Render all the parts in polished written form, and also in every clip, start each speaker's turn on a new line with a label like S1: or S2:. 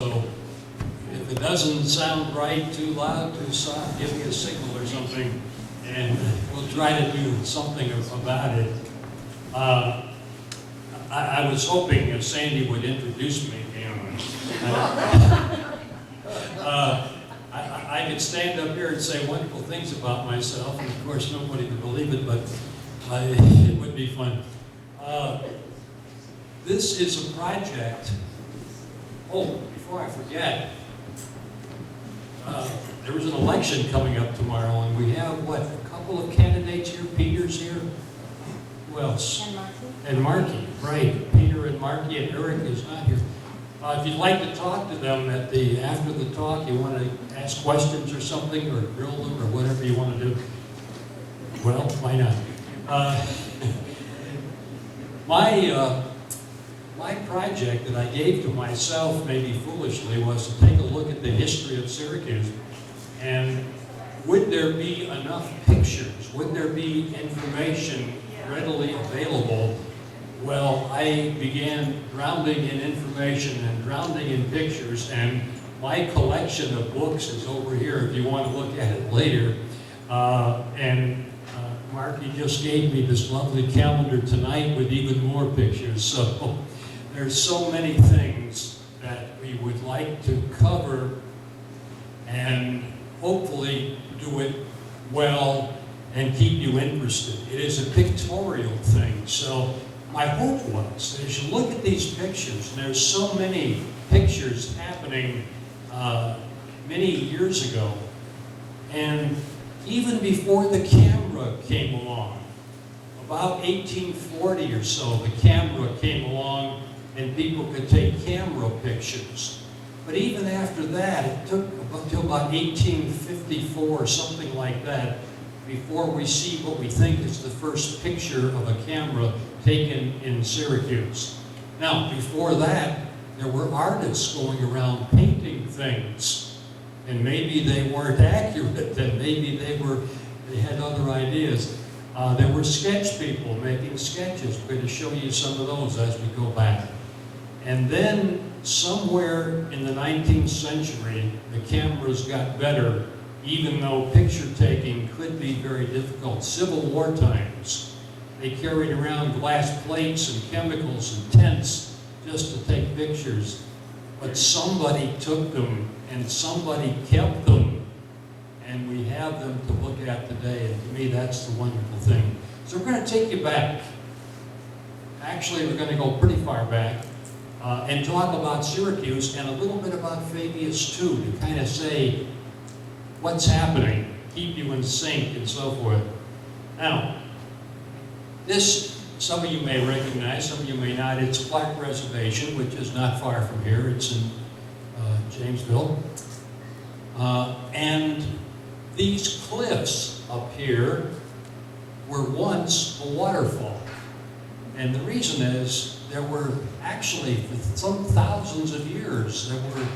S1: So if it doesn't sound right, too loud, too soft, give me a signal or something, and we'll try to do something about it. I was hoping Sandy would introduce me. I could stand up here and say wonderful things about myself, and of course nobody would believe it, but it would be fun. This is a project. Oh, before I forget, there is an election coming up tomorrow, and we have, what, a couple of candidates here? Peter's here. Who else?
S2: And Marky.
S1: And Marky, right. Peter and Marky, and Eric is not here. If you'd like to talk to them after the talk, you want to ask questions or something, or grill them, or whatever you want to do, well, why not? My project that I gave to myself, maybe foolishly, was to take a look at the history of Syracuse, and would there be enough pictures? Would there be information readily available? Well, I began drowning in information and drowning in pictures, and my collection of books is over here if you want to look at it later. Marky just gave me this lovely calendar tonight with even more pictures. So there's so many things that we would like to cover and hopefully do it well and keep you interested. It is a pictorial thing. So my hope was that as you look at these pictures, and there's so many pictures happening many years ago, and even before the camera came along, about 1840 or so, the camera came along and people could take camera pictures. But even after that, it took until about 1854 or something like that before we see what we think is the first picture of a camera taken in Syracuse. Now, before that, there were artists going around painting things. And maybe they weren't accurate, and maybe they had other ideas. There were sketch people making sketches. We're going to show you some of those as we go back. And then somewhere in the 19th century, the cameras got better, even though picture taking could be very difficult. Civil War times, they carried around glass plates and chemicals and tents just to take pictures. But somebody took them, and somebody kept them, and we have them to look at today. And to me, that's the wonderful thing. So we're going to take you back. Actually, we're going to go pretty far back and talk about Syracuse and a little bit about Fabius too, to kind of say what's happening, keep you in sync, and so forth. Now, this, some of you may recognize, some of you may not. It's Clark Reservation, which is not far from here. It's in Jamesville. And these cliffs up here were once a waterfall. And the reason is there were actually, for some thousands of years, there were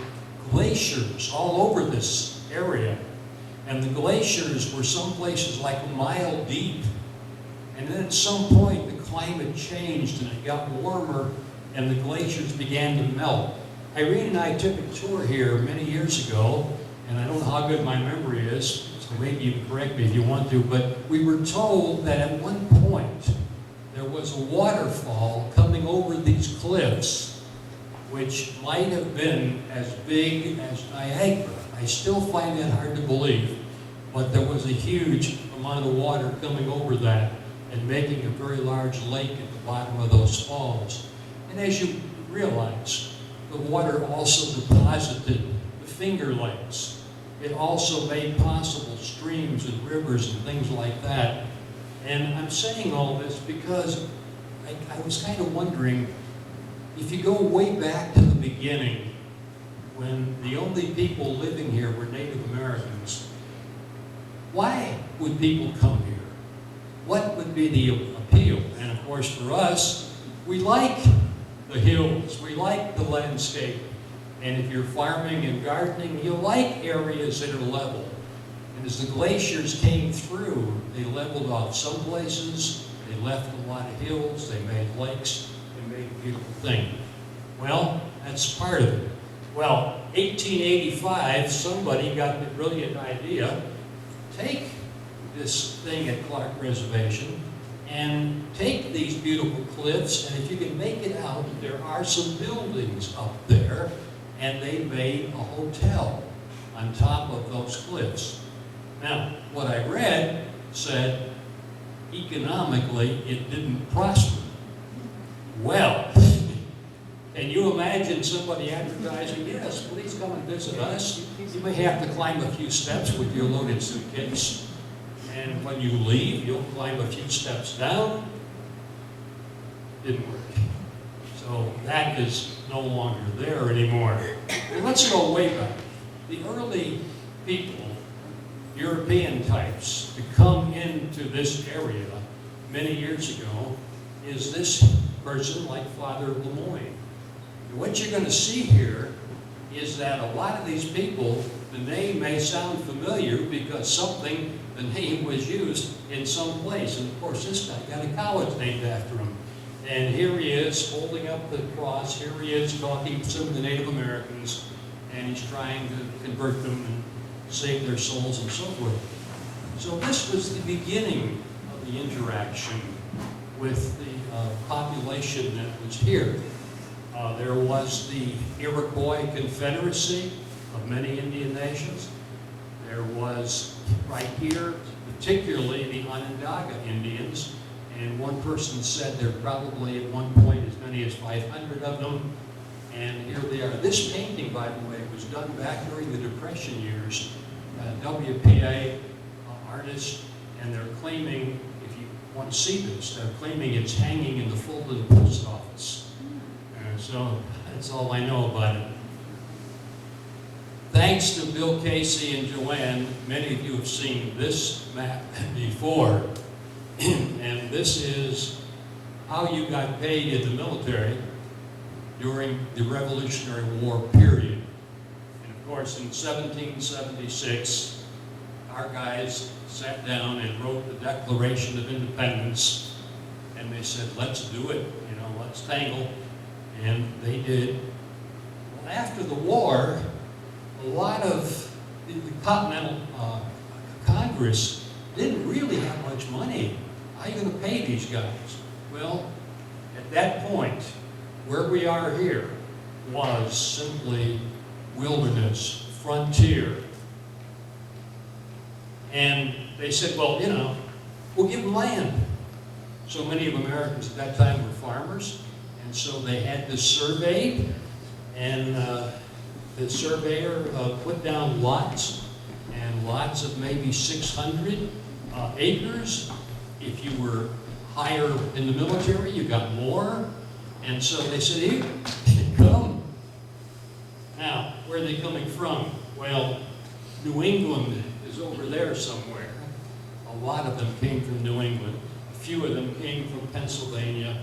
S1: glaciers all over this area. And the glaciers were some places like a mile deep. And then at some point, the climate changed and it got warmer and the glaciers began to melt. Irene and I took a tour here many years ago, and I don't know how good my memory is, so maybe you can correct me if you want to, but we were told that at one point there was a waterfall coming over these cliffs, which might have been as big as Niagara. I still find that hard to believe, but there was a huge amount of water coming over that and making a very large lake at the bottom of those falls. And as you realize, the water also deposited the Finger Lakes. It also made possible streams and rivers and things like that. And I'm saying all this because I was kind of wondering, if you go way back to the beginning, when the only people living here were Native Americans, why would people come here? What would be the appeal? And of course for us, we like the hills, we like the landscape. And if you're farming and gardening, you like areas that are level. And as the glaciers came through, they leveled off some places, they left a lot of hills, they made lakes, they made a beautiful thing. Well, that's part of it. Well, 1885, somebody got the brilliant idea, take this thing at Clark Reservation and take these beautiful cliffs, and if you can make it out, there are some buildings up there, and they made a hotel on top of those cliffs. Now, what I read said, economically, it didn't prosper. Well, can you imagine somebody advertising, yes, please come and visit us. You may have to climb a few steps with your loaded suitcase. And when you leave, you'll climb a few steps down. Didn't work. So that is no longer there anymore. Well, let's go way back. The early people, European types, to come into this area many years ago is this person like Father Lemoyne. What you're going to see here is that a lot of these people, the name may sound familiar because the name was used in some place. And of course, this guy got a college named after him. And here he is holding up the cross. Here he is talking to some of the Native Americans, and he's trying to convert them and save their souls and so forth. So this was the beginning of the interaction with the population that was here. There was the Iroquois Confederacy of many Indian nations. There was right here, particularly the Onondaga Indians, and one person said there probably at one point as many as 500 of them, and here they are. This painting, by the way, was done back during the Depression years. WPA artist, and they're claiming, if you want to see this, they're claiming it's hanging in the Fulton post office. So that's all I know about it. Thanks to Bill Casey and Joanne, many of you have seen this map before. And this is how you got paid in the military during the Revolutionary War period. And of course, in 1776, our guys sat down and wrote the Declaration of Independence, and they said, let's do it, let's tangle. And they did. Well, after the war, a lot of the Continental Congress didn't really have much money. How are you going to pay these guys? Well, at that point, where we are here was simply wilderness, frontier. And they said, well, we'll give them land. So many of Americans at that time were farmers. And so they had this surveyed, and the surveyor put down lots, and lots of maybe 600 acres. If you were higher in the military, you got more. And so they said, here, come. Now, where are they coming from? Well, New England is over there somewhere. A lot of them came from New England. A few of them came from Pennsylvania.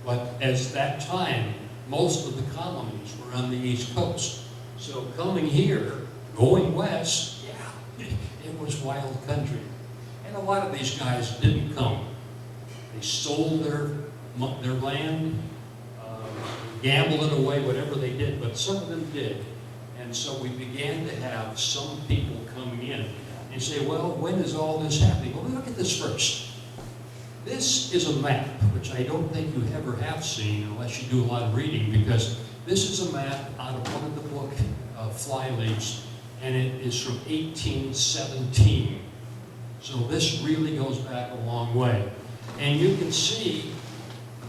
S1: But as that time, most of the colonies were on the East Coast. So coming here, going west, yeah, it was wild country. And a lot of these guys didn't come. They sold their land, gambled it away, whatever they did, but some of them did. And so we began to have some people coming in and say, well, when is all this happening? Well, look at this first. This is a map, which I don't think you ever have seen unless you do a lot of reading, because this is a map out of one of the book flyleafs, and it is from 1817. So this really goes back a long way. And you can see,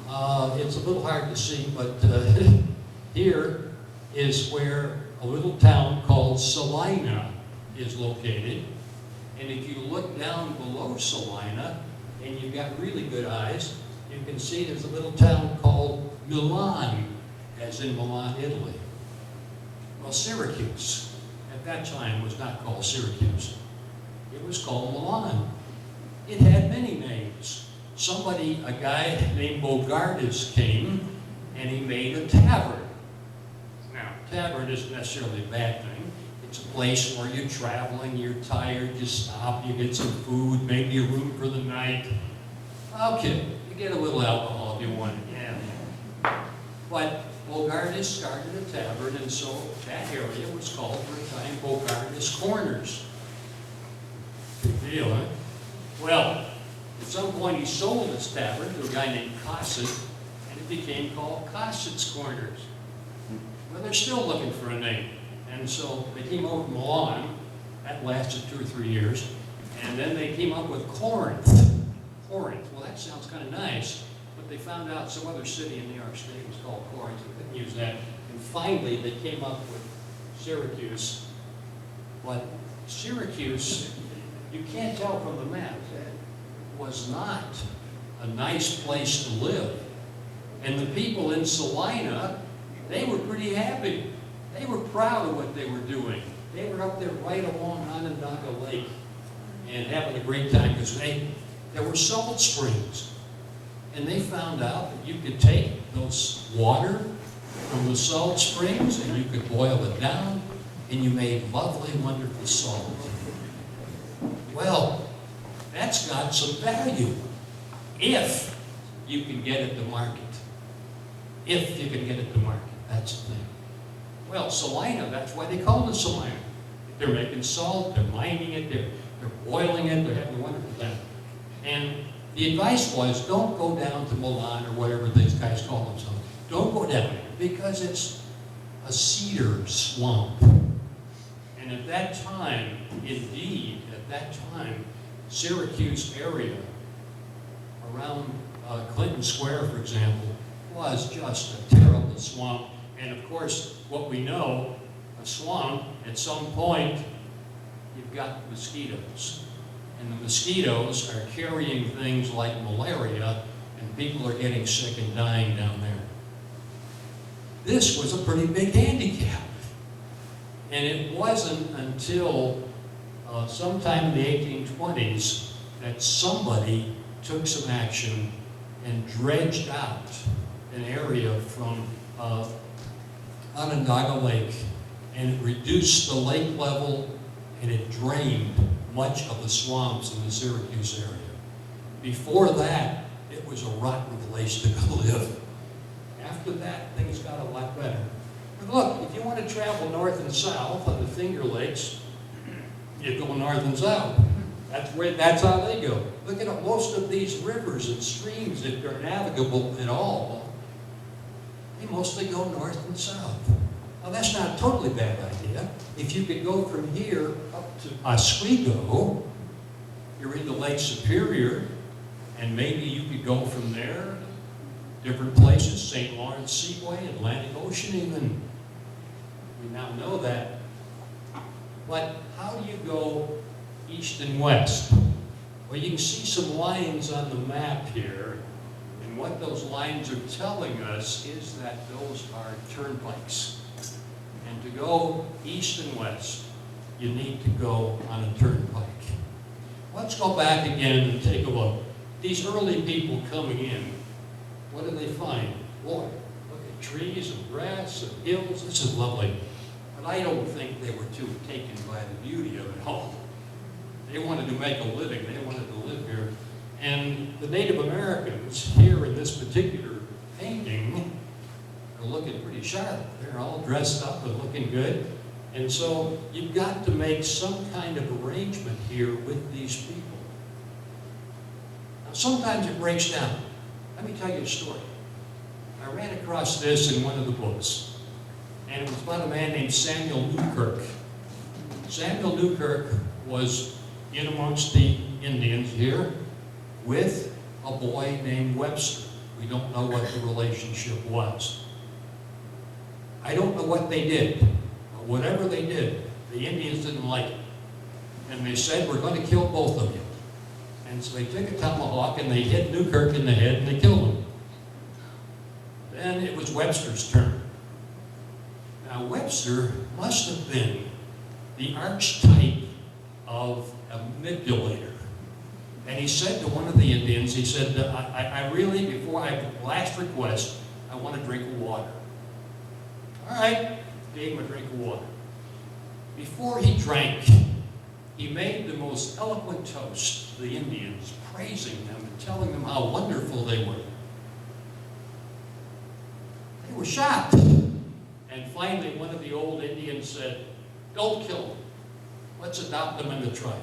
S1: it's a little hard to see, but here is where a little town called Salina is located. And if you look down below Salina, and you've got really good eyes, you can see there's a little town called Milan, as in Milan, Italy. Well, Syracuse, at that time, was not called Syracuse. It was called Milan. It had many names. A guy named Bogardus came, and he made a tavern. Now, tavern isn't necessarily a bad thing. It's a place where you're traveling, you're tired, you stop, you get some food, maybe a room for the night. Okay, you get a little alcohol if you want it, yeah. But Bogardus started a tavern, and so that area was called for a time Bogardus Corners. Big deal, huh? Well, at some point he sold his tavern to a guy named Cosset, and it became called Cosset's Corners. Well, they're still looking for a name. And so they came over from Milan. That lasted 2 or 3 years. And then they came up with Corinth. Corinth. Well, that sounds kind of nice. But they found out some other city in New York State was called Corinth. They couldn't use that. And finally, they came up with Syracuse. But Syracuse, you can't tell from the map, was not a nice place to live. And the people in Salina, they were pretty happy. They were proud of what they were doing. They were up there right along Onondaga Lake and having a great time because there were salt springs. And they found out that you could take those water from the salt springs and you could boil it down and you made lovely, wonderful salt. Well, that's got some value if you can get it to market. If you can get it to market, that's the thing. Well, Salina, that's why they call it Salina. They're making salt, they're mining it, they're boiling it, they're having a wonderful time. And the advice was, don't go down to Milan or whatever these guys call themselves. Don't go down there because it's a cedar swamp. And at that time, indeed, at that time, Syracuse area, around Clinton Square, for example, was just a terrible swamp. And of course, what we know, a swamp, at some point, you've got mosquitoes. And the mosquitoes are carrying things like malaria, and people are getting sick and dying down there. This was a pretty big handicap. And it wasn't until sometime in the 1820s that somebody took some action and dredged out an area from Onondaga Lake, and it reduced the lake level and it drained much of the swamps in the Syracuse area. Before that, it was a rotten place to go live. After that, things got a lot better. But look, if you want to travel north and south on the Finger Lakes, you go north and south. That's how they go. Look at most of these rivers and streams that are navigable at all. They mostly go north and south. Now that's not a totally bad idea. If you could go from here up to Oswego, you're into Lake Superior, and maybe you could go from there to different places, St. Lawrence Seaway, Atlantic Ocean even. We now know that. But how do you go east and west? Well, you can see some lines on the map here, and what those lines are telling us is that those are turnpikes. And to go east and west, you need to go on a turnpike. Let's go back again and take a look. These early people coming in, what do they find? Boy, look at trees and grass and hills. This is lovely. But I don't think they were too taken by the beauty of it all. They wanted to make a living. They wanted to live here. And the Native Americans here in this particular painting are looking pretty sharp. They're all dressed up and looking good. And so you've got to make some kind of arrangement here with these people. Now sometimes it breaks down. Let me tell you a story. I ran across this in one of the books. And it was about a man named Samuel Newkirk. Samuel Newkirk was in amongst the Indians here with a boy named Webster. We don't know what the relationship was. I don't know what they did, but whatever they did, the Indians didn't like it. And they said, we're going to kill both of you. And so they took a tomahawk and they hit Newkirk in the head and they killed him. Then it was Webster's turn. Now Webster must have been the archetype of a manipulator. And he said to one of the Indians, he said, I really, before I last request, I want a drink of water. All right, gave him a drink of water. Before he drank, he made the most eloquent toast to the Indians, praising them and telling them how wonderful they were. They were shocked. And finally, one of the old Indians said, don't kill them. Let's adopt them in the tribe.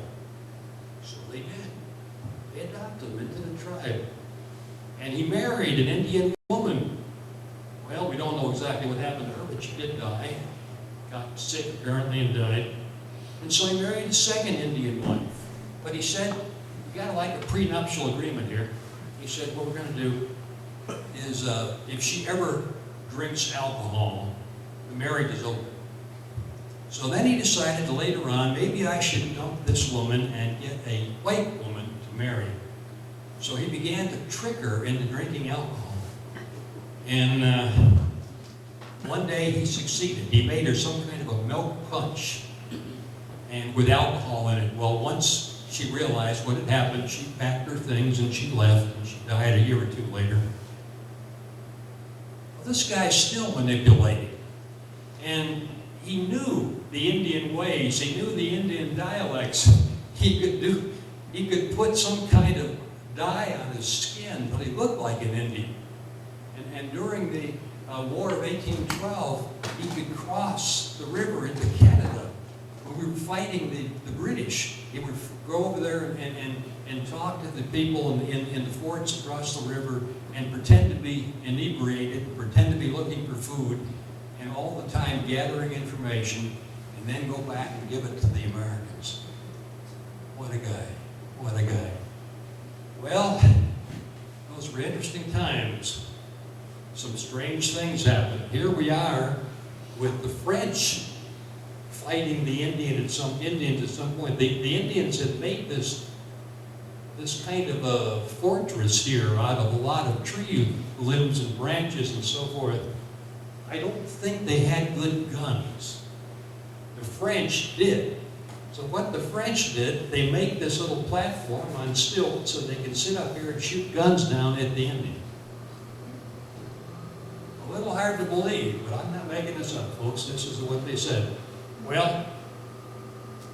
S1: So they did. They adopted him into the tribe. And he married an Indian woman. Well, we don't know exactly what happened to her, but she did die. Got sick apparently and died. And so he married a second Indian wife. But he said, we got like a prenuptial agreement here. He said, what we're going to do is if she ever drinks alcohol, the marriage is over. So then he decided to later on, maybe I should dump this woman and get a white woman to marry. So he began to trick her into drinking alcohol. And one day he succeeded. He made her some kind of a milk punch and with alcohol in it. Well, once she realized what had happened, she packed her things and she left, and she died a year or two later. Well, this guy's still manipulating. And he knew the Indian ways, he knew the Indian dialects. He could put some kind of dye on his skin, but he looked like an Indian. And during the War of 1812, he could cross the river into Canada. When we were fighting the British, he would go over there and talk to the people in the forts across the river and pretend to be inebriated, pretend to be looking for food, and all the time gathering information, and then go back and give it to the Americans. What a guy. What a guy. Well, those were interesting times. Some strange things happened. Here we are with the French fighting the Indians at some point. The Indians had made this kind of a fortress here out of a lot of tree limbs and branches and so forth. I don't think they had good guns. The French did. So what the French did, they make this little platform on stilts so they can sit up here and shoot guns down at the Indians. A little hard to believe, but I'm not making this up, folks. This is what they said. Well,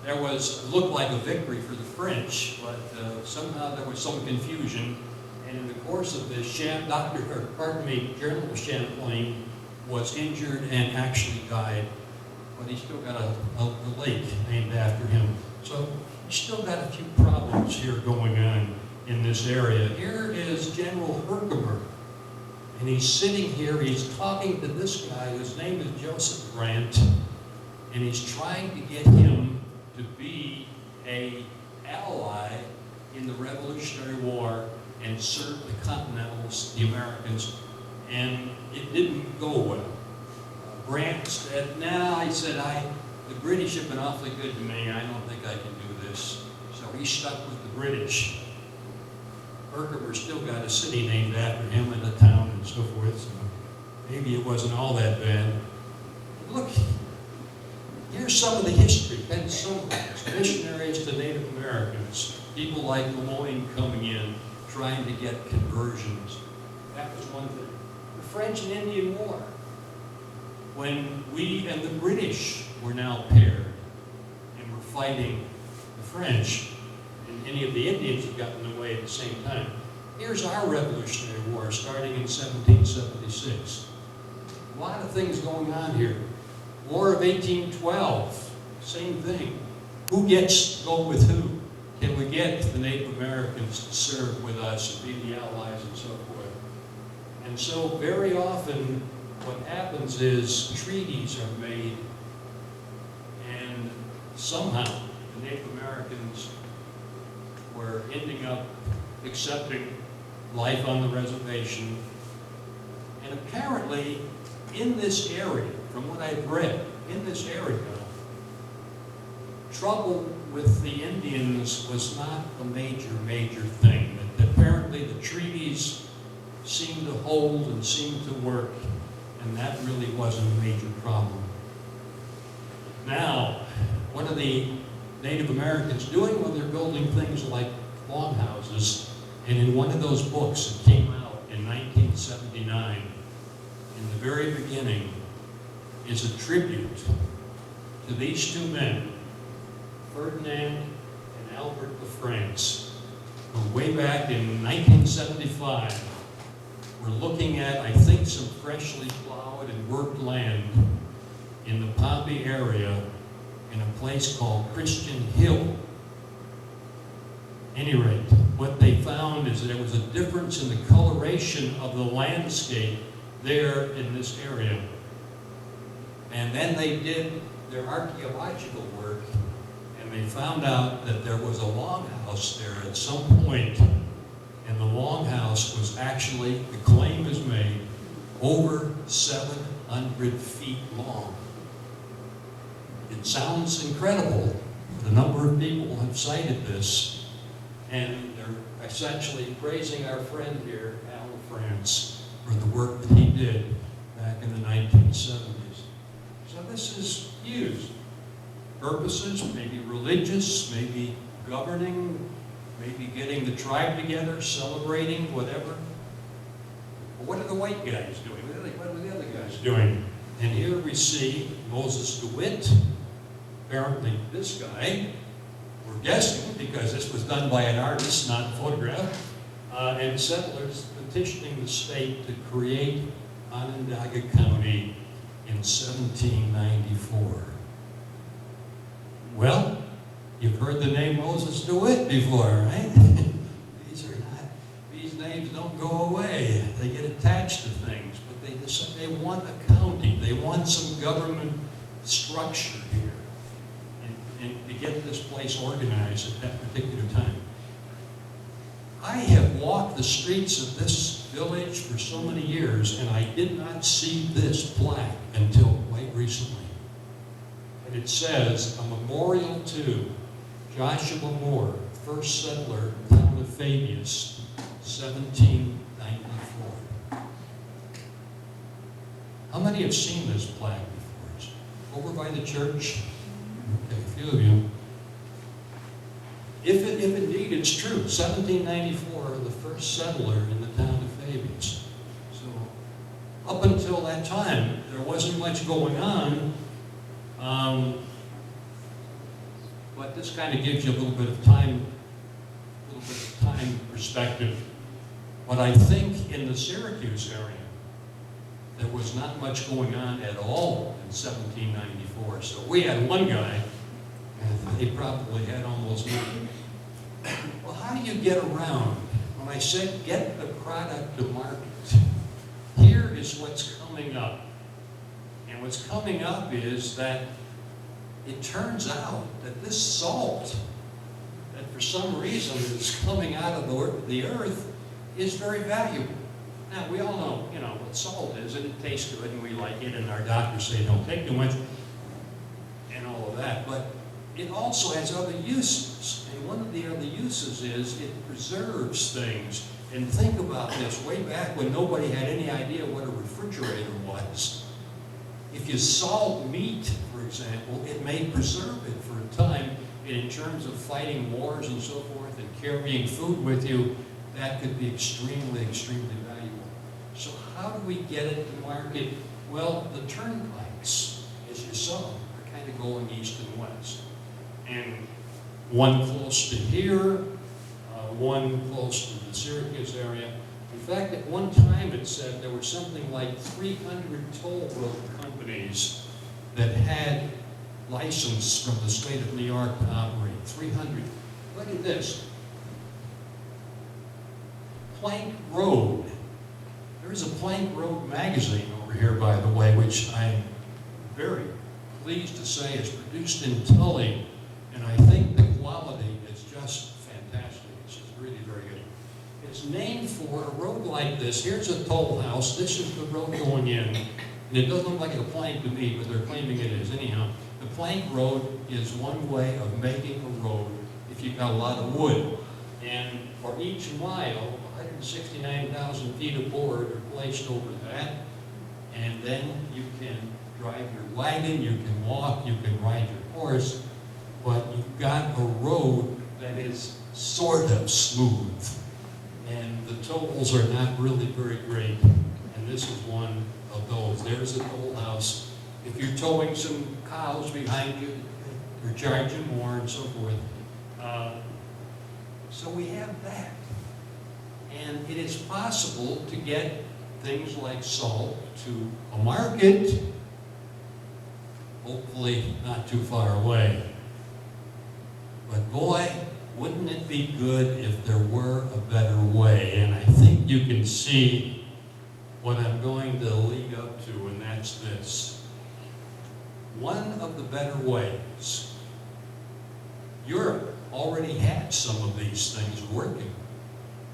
S1: there looked like a victory for the French, but somehow there was some confusion. And in the course of this, General Champlain was injured and actually died, but he still got a lake named after him. So he's still got a few problems here going on in this area. Here is General Herkimer, and he's sitting here, he's talking to this guy whose name is Joseph Grant, and he's trying to get him to be an ally in the Revolutionary War and serve the Continentals, the Americans, and it didn't go well. Grant said, "No," he said, the British have been awfully good to me. I don't think I can do this. So he stuck with the British. Herkimer still got a city named after him and a town and so forth, so maybe it wasn't all that bad. Look, here's some of the history, and some missionaries to Native Americans, people like Lemoyne coming in, trying to get conversions. That was one thing. The French and Indian War, when we and the British were now paired and were fighting the French, and any of the Indians had gotten away at the same time. Here's our Revolutionary War starting in 1776. A lot of things going on here. War of 1812, same thing. Who gets to go with who? Can we get the Native Americans to serve with us and be the allies and so forth? And so very often what happens is treaties are made, and somehow the Native Americans were ending up accepting life on the reservation. And apparently in this area, from what I've read, in this area, trouble with the Indians was not a major thing. That apparently the treaties seemed to hold and seemed to work, and that really wasn't a major problem. Now, what are the Native Americans doing? Well, they're building things like longhouses, and in one of those books that came out in 1979, in the very beginning, is a tribute to these two men, Ferdinand and Albert of France, who way back in 1975 We're looking at, I think, some freshly plowed and worked land in the Pompey area in a place called Christian Hill. At any rate, what they found is that there was a difference in the coloration of the landscape there in this area. And then they did their archaeological work, and they found out that there was a longhouse there at some point, and the longhouse was actually, the claim is made, over 700 feet long. It sounds incredible. The number of people have cited this, and they're essentially praising our friend here, Al France, for the work that he did back in the 1970s. So this is used. Purposes, maybe religious, maybe governing, maybe getting the tribe together, celebrating, whatever. But what are the white guys doing? What are the other guys doing? And here we see Moses DeWitt, apparently this guy, we're guessing because this was done by an artist, not photographed, and settlers petitioning the state to create Onondaga County in 1794. Well, you've heard the name Moses DeWitt before, right? These names don't go away. They get attached to things, but they want a county. They want some government structure here, and to get this place organized at that particular time. I have walked the streets of this village for so many years, and I did not see this plaque until quite recently. And it says, a memorial to Joshua Moore, first settler, town of Fabius, 1794. How many have seen this plaque before? It's over by the church? Okay, a few of you. If indeed it's true, 1794, the first settler in the town of Fabius. So, up until that time, there wasn't much going on, but this kind of gives you a little bit of time perspective. But I think in the Syracuse area, there was not much going on at all in 1794. So we had one guy, and they probably had almost nothing. Well, how do you get around? When I said get the product to market, here is what's coming up. And what's coming up is that it turns out that this salt, that for some reason is coming out of the earth, is very valuable. Now, we all know, what salt is, and it tastes good, and we like it, and our doctors say don't take too much, and all of that. But it also has other uses. And one of the other uses is it preserves things. And think about this, way back when nobody had any idea what a refrigerator was. If you salt meat, for example, it may preserve it for a time. And in terms of fighting wars and so forth and carrying food with you, that could be extremely, extremely valuable. So how do we get it to market? Well, the turnpikes, as you saw, are kind of going east and west. And one close to here, one close to the Syracuse area. In fact, at one time it said there were something like 300 toll road companies that had license from the state of New York to operate. 300. Look at this. Plank Road. There is a Plank Road magazine over here, by the way, which I'm very pleased to say is produced in Tully. And I think the quality is just fantastic. It's just really very good. It's named for a road like this. Here's a toll house. This is the road going in. And it doesn't look like a plank to me, but they're claiming it is. Anyhow, the plank road is one way of making a road if you've got a lot of wood. And for each mile, 169,000 feet of board are placed over that. And then you can drive your wagon, you can walk, you can ride your horse. But you've got a road that is sort of smooth. And the tolls are not really very great. And this is one of those. There's a toll house. If you're towing some cows behind you, they're charging more and so forth. So we have that. And it is possible to get things like salt to a market, hopefully not too far away. But boy, wouldn't it be good if there were a better way? And I think you can see what I'm going to lead up to, and that's this. One of the better ways, Europe already had some of these things working.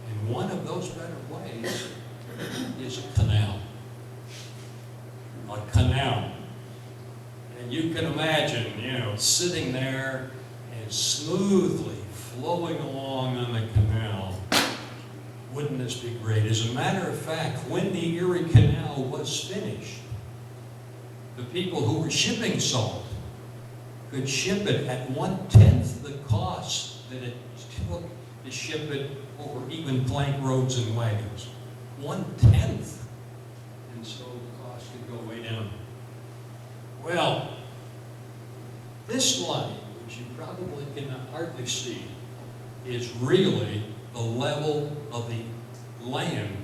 S1: And one of those better ways is a canal. A canal. And you can imagine, sitting there and smoothly flowing along on the canal. Wouldn't this be great? As a matter of fact, when the Erie Canal was finished, the people who were shipping salt could ship it at 1/10 the cost that it took to ship it over even plank roads and wagons. 1/10. And so the cost could go way down. Well, this line, which you probably can hardly see, is really the level of the land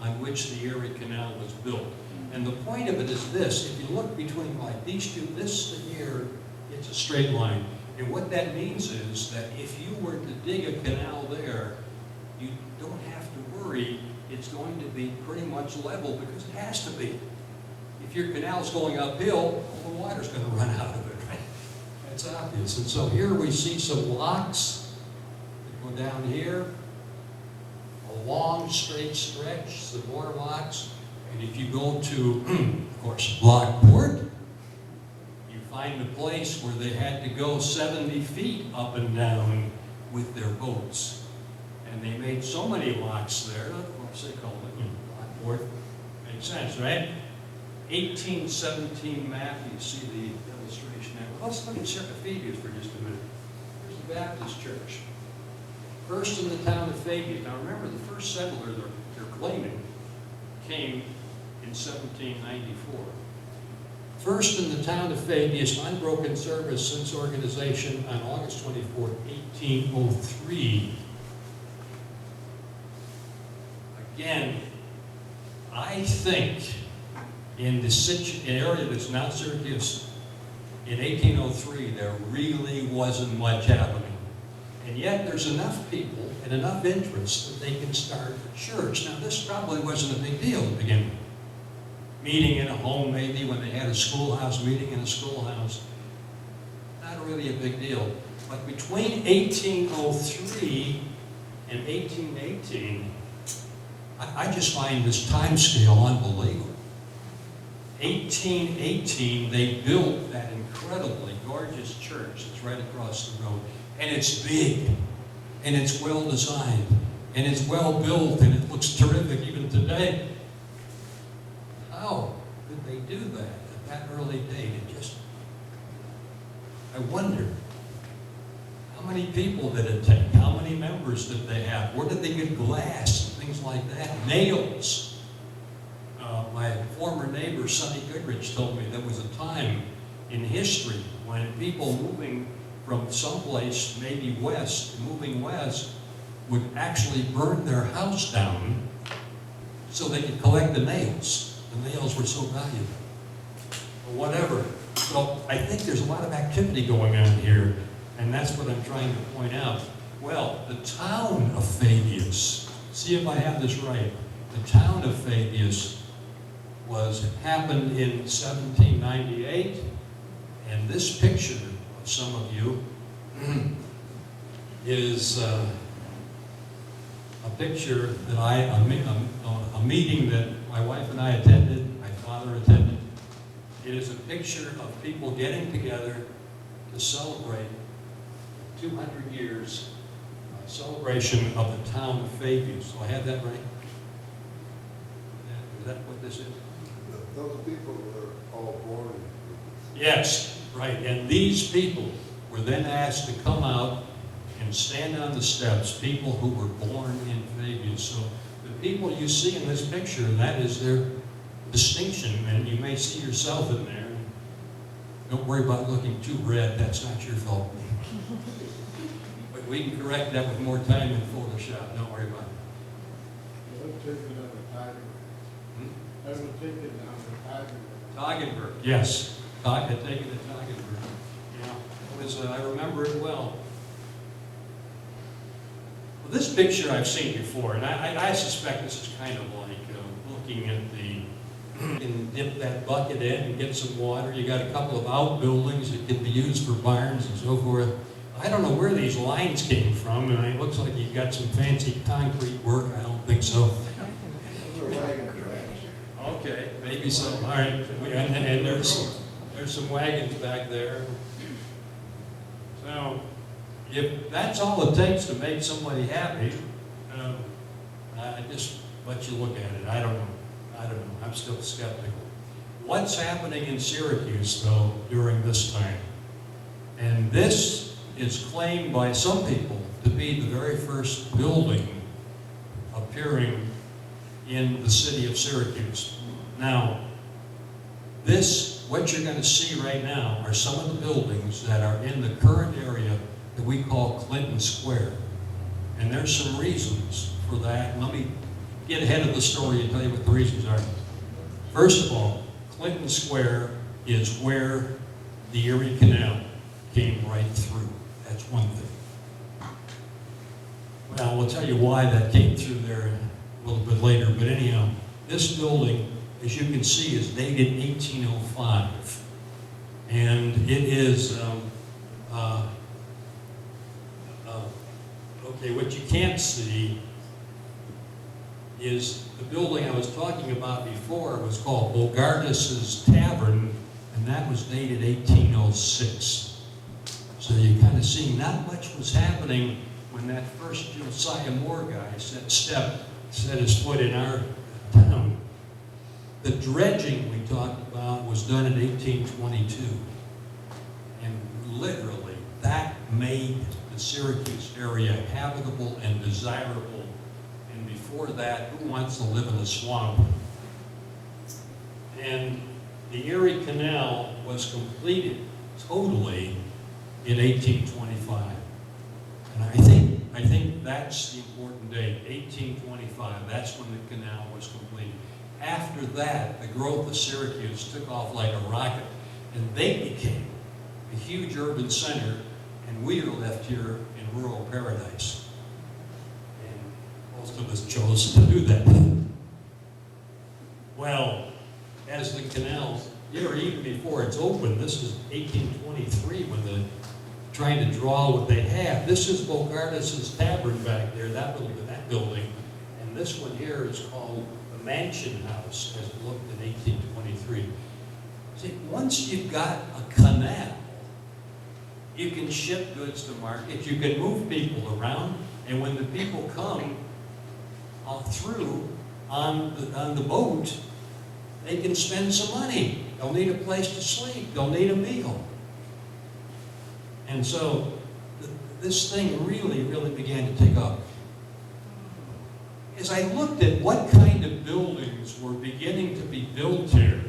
S1: on which the Erie Canal was built. And the point of it is this: if you look between like these two, this here, it's a straight line. And what that means is that if you were to dig a canal there, you don't have to worry, it's going to be pretty much level, because it has to be. If your canal's going uphill, all the water's going to run out of it, right? That's obvious. And so here we see some locks that go down here, a long straight stretch, some more locks. And if you go to, of course, Lockport, you find a place where they had to go 70 feet up and down with their boats. And they made so many locks there, of course they called it Lockport. Makes sense, right? 1817 map, you see the illustration there. Well, let's look at Fabius for just a minute. Here's the Baptist church. First in the town of Fabius. Now remember, the first settler they're claiming came in 1794. First in the town of Fabius, unbroken service since organization on August 24, 1803. Again, I think in the area that's now Syracuse, in 1803, there really wasn't much happening. And yet there's enough people and enough interest that they can start a church. Now this probably wasn't a big deal to begin with. Meeting in a home maybe when they had a schoolhouse, meeting in a schoolhouse. Not really a big deal. But between 1803 and 1818, I just find this time scale unbelievable. 1818, they built that incredibly gorgeous church that's right across the road. And it's big, and it's well designed, and it's well built, and it looks terrific even today. How did they do that at that early date? I wonder, how many people did it take? How many members did they have? Where did they get glass and things like that? Nails. My former neighbor, Sonny Goodrich, told me there was a time in history when people moving from someplace, maybe west, moving west, would actually burn their house down so they could collect the nails. The nails were so valuable. Or whatever. So I think there's a lot of activity going on here, and that's what I'm trying to point out. Well, the town of Fabius, see if I have this right, the town of Fabius happened in 1798, and this picture of some of you is a picture that a meeting that my wife and I attended, my father attended. It is a picture of people getting together to celebrate 200 years celebration of the town of Fabius. So I have that right? Is that what this is?
S2: Those people were all born in
S1: Yes, right. And these people were then asked to come out and stand on the steps, people who were born in Fabius. So the people you see in this picture, that is their distinction, and you may see yourself in there. Don't worry about looking too red, that's not your fault. But we can correct that with more time in Photoshop, don't worry about it.
S2: I would take it down to
S1: Toggenburg, yes. Had taken it to Toggenburg. Yeah, it was, I remember it well. Well, this picture I've seen before, and I suspect this is kind of like looking at the, you can dip that bucket in and get some water. You got a couple of outbuildings that can be used for barns and so forth. I don't know where these lines came from, and it looks like you've got some fancy concrete work. I don't think so. Okay, maybe so. All right, and there's some wagons back there. So, if that's all it takes to make somebody happy, I just let you look at it. I don't know. I'm still skeptical. What's happening in Syracuse, though, during this time? And this is claimed by some people to be the very first building appearing in the city of Syracuse. Now, what you're going to see right now are some of the buildings that are in the current area that we call Clinton Square. And there's some reasons for that. Let me get ahead of the story and tell you what the reasons are. First of all, Clinton Square is where the Erie Canal came right through. That's one thing. Well, we'll tell you why that came through there a little bit later, but anyhow, this building, as you can see, is dated 1805, and it is, okay, what you can't see is the building I was talking about before was called Bogardus's Tavern, and that was dated 1806. So you kind of see not much was happening when that first Josiah Moore guy set his foot in our town. The dredging we talked about was done in 1822. And literally, that made the Syracuse area habitable and desirable. And before that, who wants to live in a swamp? And the Erie Canal was completed totally in 1825. And I think that's the important date, 1825. That's when the canal was completed. After that, the growth of Syracuse took off like a rocket, and they became a huge urban center, and we are left here in rural paradise. And most of us chose to do that. Well, as the canal, even before it's open, this is 1823 when they're trying to draw what they have. This is Bogardus's Tavern back there, that building, and this one here is called the Mansion House, as it looked in 1823. See, once you've got a canal, you can ship goods to market, you can move people around, and when the people come through on the boat, they can spend some money. They'll need a place to sleep. They'll need a meal. And so this thing really, really began to take off. As I looked at what kind of buildings were beginning to be built here,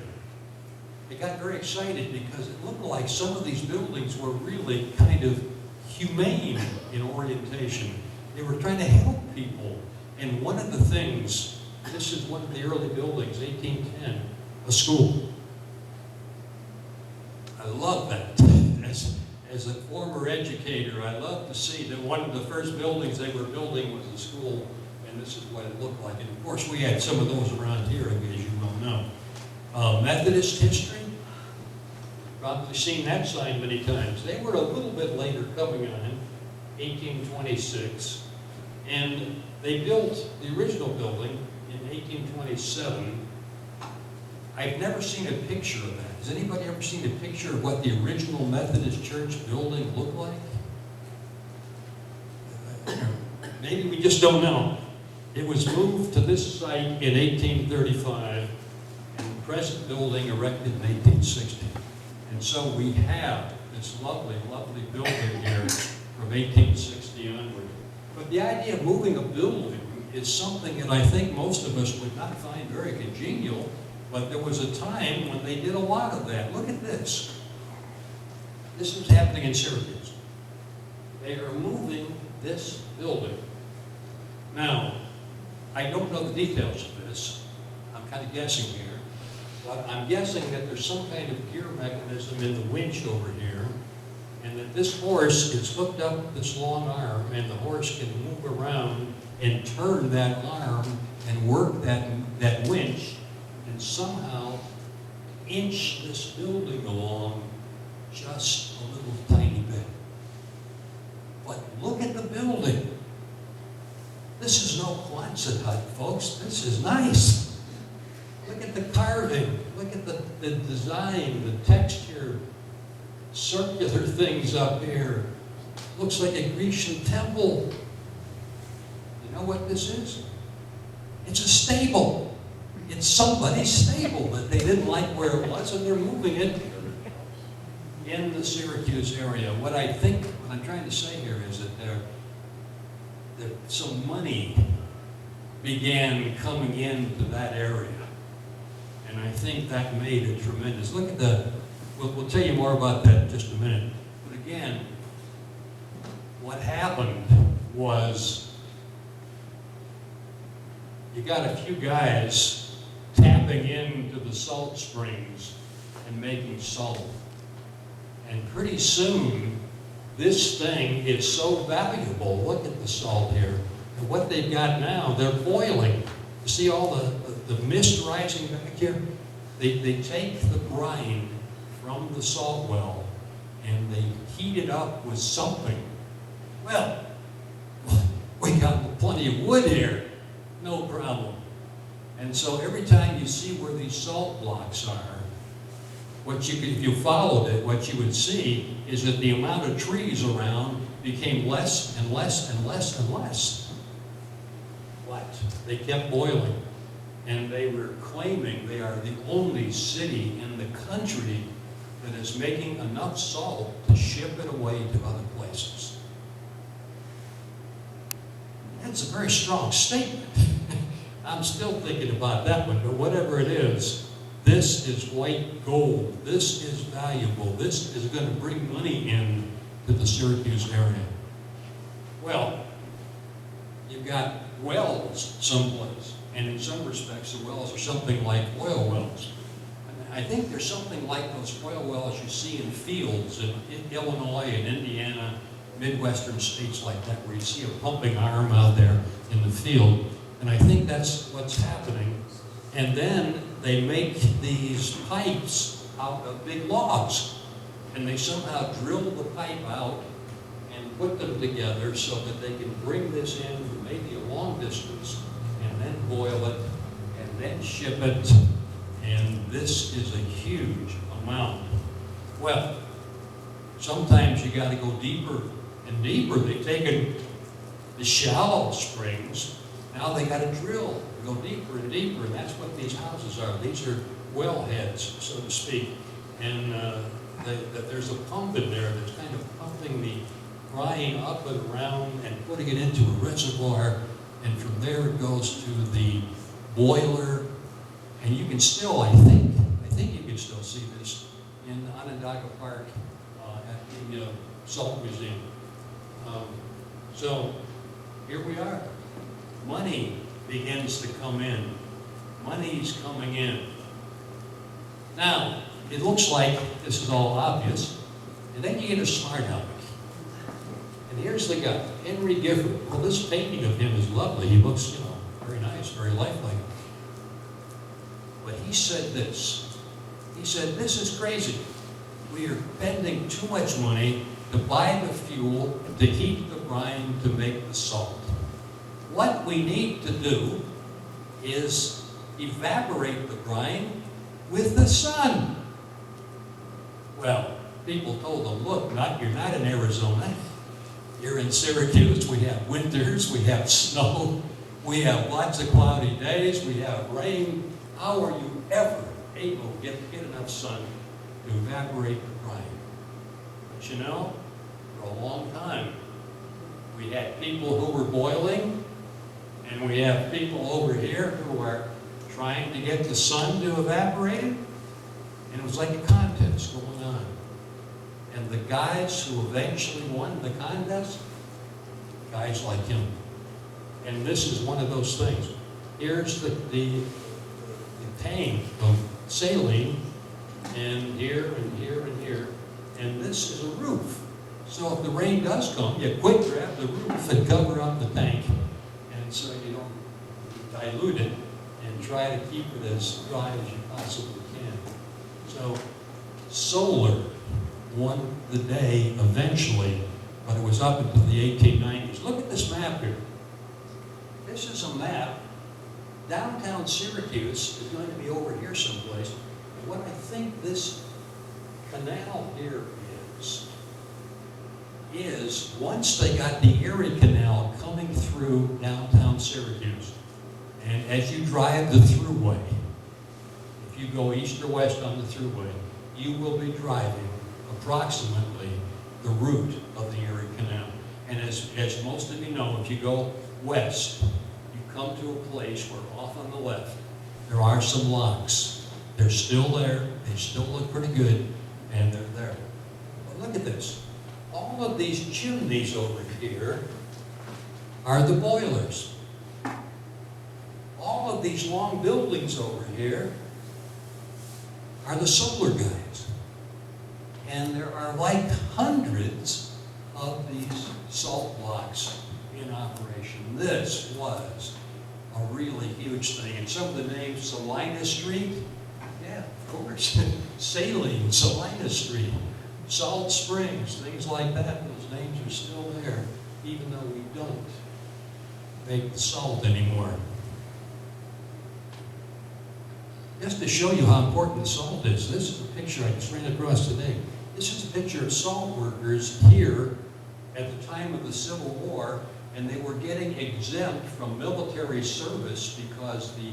S1: I got very excited because it looked like some of these buildings were really kind of humane in orientation. They were trying to help people. And one of the things, this is one of the early buildings, 1810, a school. I love that. As a former educator, I love to see that one of the first buildings they were building was a school, and this is what it looked like. And of course, we had some of those around here, as you well know. Methodist history, probably seen that sign many times. They were a little bit later coming on, 1826, and they built the original building in 1827. I've never seen a picture of that. Has anybody ever seen a picture of what the original Methodist church building looked like? Maybe we just don't know. It was moved to this site in 1835, and the present building erected in 1860. And so we have this lovely, lovely building here from 1860 onward. But the idea of moving a building is something that I think most of us would not find very congenial. But there was a time when they did a lot of that. Look at this. This was happening in Syracuse. They are moving this building. Now, I don't know the details of this. I'm kind of guessing here, but I'm guessing that there's some kind of gear mechanism in the winch over here, and that this horse is hooked up this long arm, and the horse can move around and turn that arm and work that winch and somehow inch this building along just a little tiny bit. But look at the building. This is no Quonset hut, folks. This is nice. Look at the carving. Look at the design, the texture, circular things up here. Looks like a Grecian temple. You know what this is? It's a stable. It's somebody's stable that they didn't like where it was, and they're moving it in the Syracuse area. What I'm trying to say here is that some money began coming into that area. And I think that made it tremendous. Look at we'll tell you more about that in just a minute. But again, what happened was you got a few guys tapping into the salt springs and making salt. And pretty soon, this thing is so valuable. Look at the salt here. And what they've got now, they're boiling. You see all the mist rising back here? They take the brine from the salt well and they heat it up with something. Well, we got plenty of wood here. No problem. And so every time you see where these salt blocks are, if you followed it, what you would see is that the amount of trees around became less and less and less and less. But they kept boiling, and they were claiming they are the only city in the country that is making enough salt to ship it away to other places. That's a very strong statement. I'm still thinking about that one, but whatever it is, this is white gold. This is valuable. This is going to bring money in to the Syracuse area. Well, you've got wells someplace, and in some respects the wells are something like oil wells. I think there's something like those oil wells you see in fields in Illinois and Indiana, Midwestern states like that, where you see a pumping arm out there in the field. And I think that's what's happening. And then they make these pipes out of big logs. And they somehow drill the pipe out and put them together so that they can bring this in from maybe a long distance and then boil it and then ship it. And this is a huge amount. Well, sometimes you got to go deeper and deeper. They've taken the shallow springs. Now they got to drill, go deeper and deeper, and that's what these houses are. These are well heads, so to speak. And there's a pump in there that's kind of pumping the brine up and around and putting it into a reservoir, and from there it goes to the boiler. And you can still, I think you can still see this in Onondaga Park at the Salt Museum. So here we are. Money begins to come in. Money's coming in. Now, it looks like this is all obvious, and then you get a smart aleck. And here's the guy, Henry Gifford. Well, this painting of him is lovely. He looks, very nice, very lifelike. But he said this. He said, this is crazy. We are spending too much money to buy the fuel to heat the brine to make the salt. What we need to do is evaporate the brine with the sun. Well, people told him, look, you're not in Arizona. You're in Syracuse. We have winters, we have snow, we have lots of cloudy days, we have rain. How are you ever able to get enough sun to evaporate the brine? But for a long time, we had people who were boiling, and we have people over here who are trying to get the sun to evaporate it. And it was like a contest going on. And the guys who eventually won the contest, guys like him. And this is one of those things. Here's the tank of saline, and here and here and here. And this is a roof. So if the rain does come, you quick grab the roof and cover up the tank. And so you don't dilute it and try to keep it as dry as you possibly can. So solar won the day eventually, but it was up until the 1890s. Look at this map here. This is a map. Downtown Syracuse is going to be over here someplace. And what I think this canal here is once they got the Erie Canal coming through downtown Syracuse, and as you drive the thruway, if you go east or west on the thruway, you will be driving approximately the route of the Erie Canal. And as most of you know, if you go west, you come to a place where off on the left, there are some locks. They're still there, they still look pretty good, and they're there. But look at this. All of these chimneys over here are the boilers. All of these long buildings over here are the solar guys. And there are like hundreds of these salt blocks in operation. This was a really huge thing. And some of the names, Salina Street, yeah, of course. Saline, Salina Street, Salt Springs, things like that. Those names are still there, even though we don't make the salt anymore. Just to show you how important salt is, this is a picture I just ran across today. This is a picture of salt workers here at the time of the Civil War, and they were getting exempt from military service because the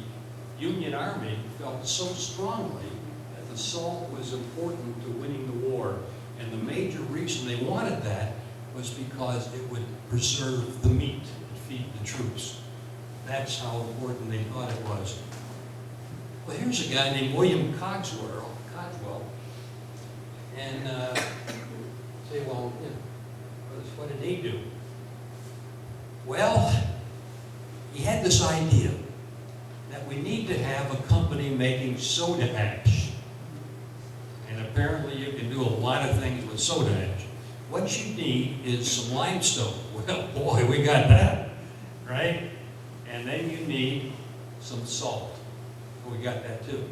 S1: Union Army felt so strongly that the salt was important to winning the war. And the major reason they wanted that was because it would preserve the meat and feed the troops. That's how important they thought it was. Well, here's a guy named William Cogswell. And say, well, you know, what did he do? Well, he had this idea that we need to have a company making soda ash. And apparently you can do a lot of things with soda ash. What you need is some limestone. Well, boy, we got that, right? And then you need some salt. We got that too.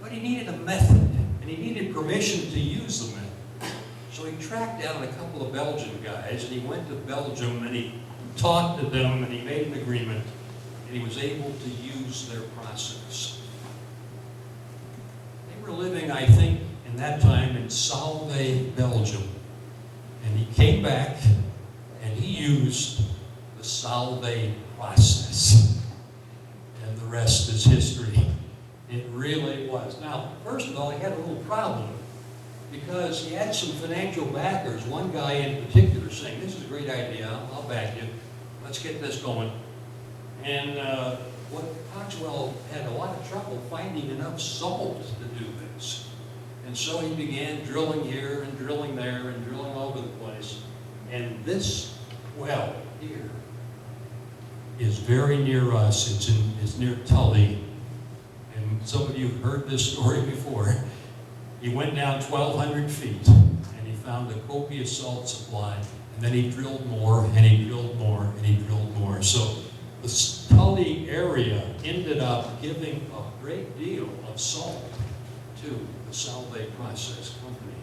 S1: But he needed a method, and he needed permission to use the method. So he tracked down a couple of Belgian guys, and he went to Belgium, and he talked to them, and he made an agreement, and he was able to use their process. They were living, I think, in that time in Solvay, Belgium. And he came back, and he used the Solvay process. And the rest is history. It really was. Now, first of all, he had a little problem because he had some financial backers. One guy in particular saying, this is a great idea, I'll back you. Let's get this going. And what Cogswell had a lot of trouble finding enough salt to do this. And so he began drilling here and drilling there and drilling all over the place. And this well here is very near us. It's near Tully. And some of you have heard this story before. He went down 1,200 feet and he found a copious salt supply. And then he drilled more and he drilled more and he drilled more. So the Tully area ended up giving a great deal of salt to the Solvay Process Company.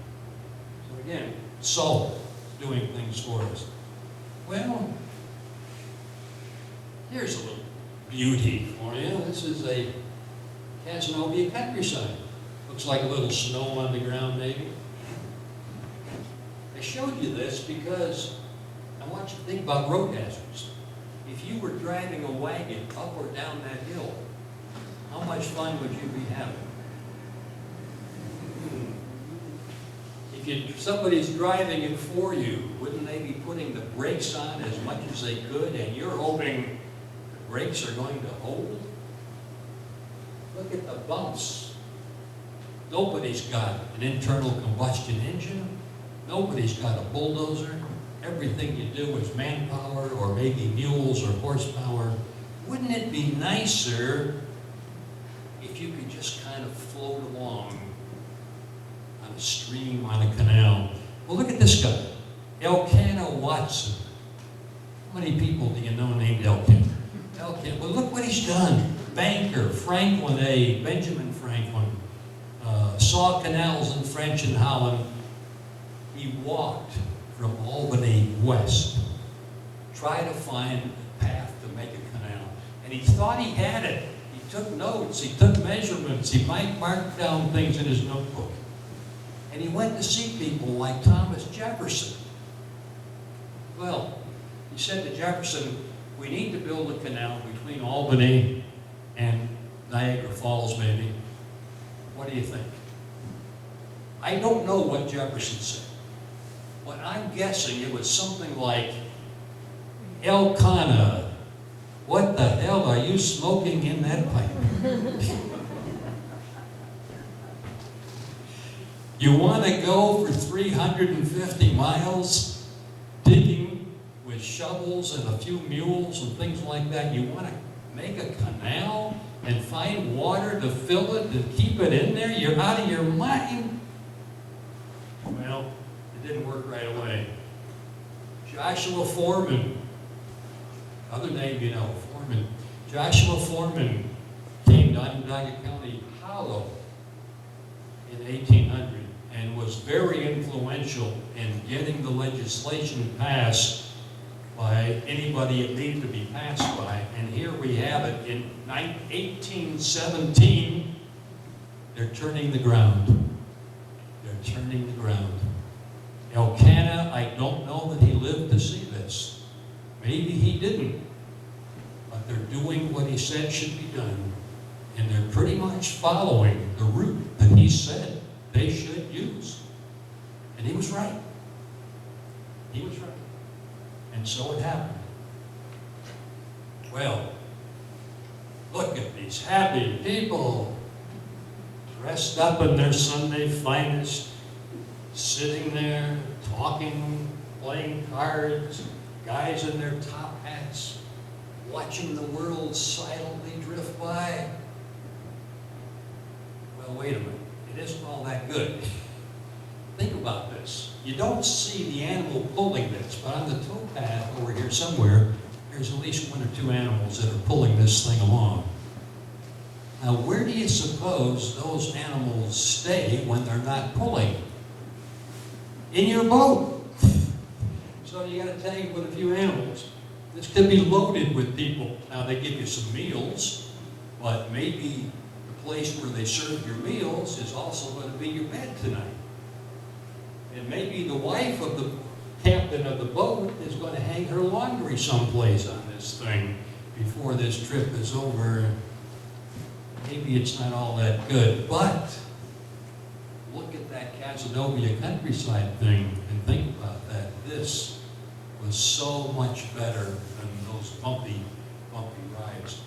S1: So again, salt doing things for us. Well, here's a little beauty for you. This is a Casanova countryside. Looks like a little snow on the ground, maybe. I showed you this because I want you to think about road hazards. If you were driving a wagon up or down that hill, how much fun would you be having? If somebody's driving it for you, wouldn't they be putting the brakes on as much as they could, and you're hoping the brakes are going to hold? Look at the bumps. Nobody's got an internal combustion engine. Nobody's got a bulldozer. Everything you do is manpower or maybe mules or horsepower. Wouldn't it be nicer if you could just kind of float along on a stream, on a canal. Well, look at this guy, Elkanah Watson. How many people do you know named Elkanah? Elkanah. Well, look what he's done. Banker, Franklin A., Benjamin Franklin, saw canals in French and Holland. He walked from Albany west, tried to find a path to make a canal. And he thought he had it. He took notes, he took measurements, he might mark down things in his notebook. And he went to see people like Thomas Jefferson. Well, he said to Jefferson, we need to build a canal between Albany and Niagara Falls, maybe. What do you think? I don't know what Jefferson said. But I'm guessing it was something like, Elkanah, what the hell are you smoking in that pipe? You want to go for 350 miles digging with shovels and a few mules and things like that? You want to make a canal and find water to fill it and keep it in there? You're out of your mind. Well, it didn't work right away. Joshua Foreman, other name you know, Foreman. Joshua Foreman came to Onondaga County Hollow in 1800 and was very influential in getting the legislation passed by anybody it needed to be passed by. And here we have it in 1817. They're turning the ground. They're turning the ground. Elkanah, I don't know that he lived to see this. Maybe he didn't. But they're doing what he said should be done. And they're pretty much following the route that he said they should use. And he was right. He was right. And so it happened. Well, look at these happy people, dressed up in their Sunday finest, sitting there, talking, playing cards, guys in their top hats, watching the world silently drift by. Well, wait a minute. It isn't all that good. Think about this. You don't see the animal pulling this, but on the towpath over here somewhere, there's at least one or two animals that are pulling this thing along. Now, where do you suppose those animals stay when they're not pulling? In your boat. So you got to tank with a few animals. This could be loaded with people. Now, they give you some meals, but maybe the place where they serve your meals is also going to be your bed tonight. And maybe the wife of the captain of the boat is going to hang her laundry someplace on this thing before this trip is over. Maybe it's not all that good, but look at that Casanova countryside thing and think about that. This was so much better than those bumpy rides.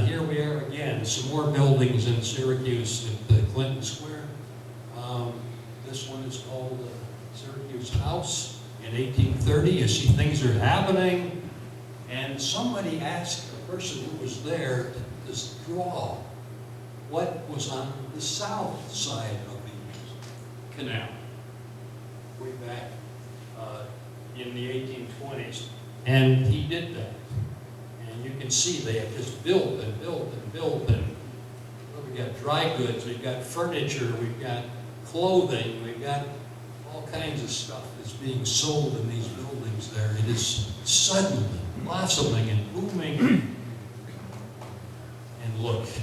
S1: Here we are again, some more buildings in Syracuse at Clinton Square. This one is called Syracuse House in 1830. You see things are happening. And somebody asked the person who was there to draw what was on the south side of the canal, way back in the 1820s. And he did that. And you can see they have just built and built and built. And well, we've got dry goods, we've got furniture, we've got clothing, we've got all kinds of stuff that's being sold in these buildings there. It is suddenly blossoming and booming. And look, the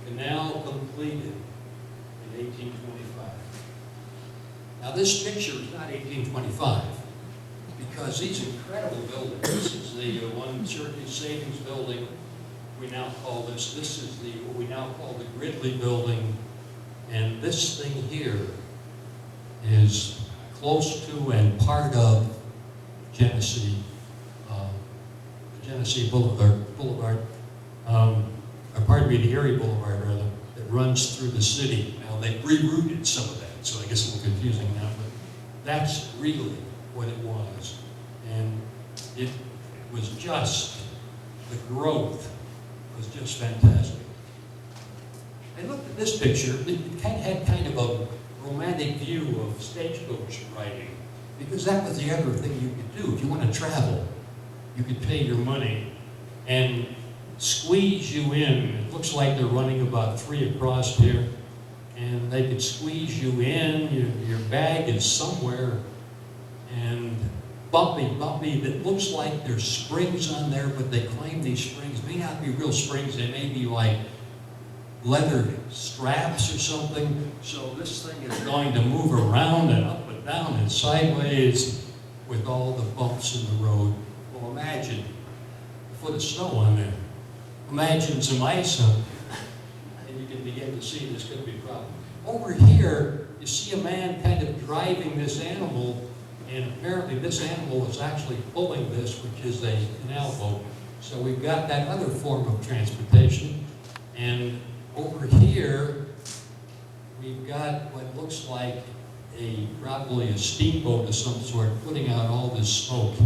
S1: canal completed in 1825. Now this picture is not 1825 because these incredible buildings, this is the one Syracuse Savings Building, we now call this is the, what we now call the Gridley Building. And this thing here is close to and part of Genesee Boulevard, or pardon me, the Erie Boulevard, rather, that runs through the city. Now, they've rerouted some of that, so I guess a little confusing now, but that's really what it was. And it was just, the growth was just fantastic. I looked at this picture. It had kind of a romantic view of stagecoach riding, because that was the other thing you could do. If you want to travel, you could pay your money and squeeze you in. It looks like they're running about 3 across here, and they could squeeze you in. Your bag is somewhere, and bumpy. It looks like there's springs on there, but they claim these springs may not be real springs. They may be like leather straps or something. So this thing is going to move around and up and down and sideways with all the bumps in the road. Well, imagine a foot of snow on there. Imagine some ice on there. And you can begin to see this could be a problem. Over here, you see a man kind of driving this animal, and apparently this animal is actually pulling this, which is a canal boat. So we've got that other form of transportation. And over here, we've got what looks like probably a steamboat of some sort putting out all this smoke.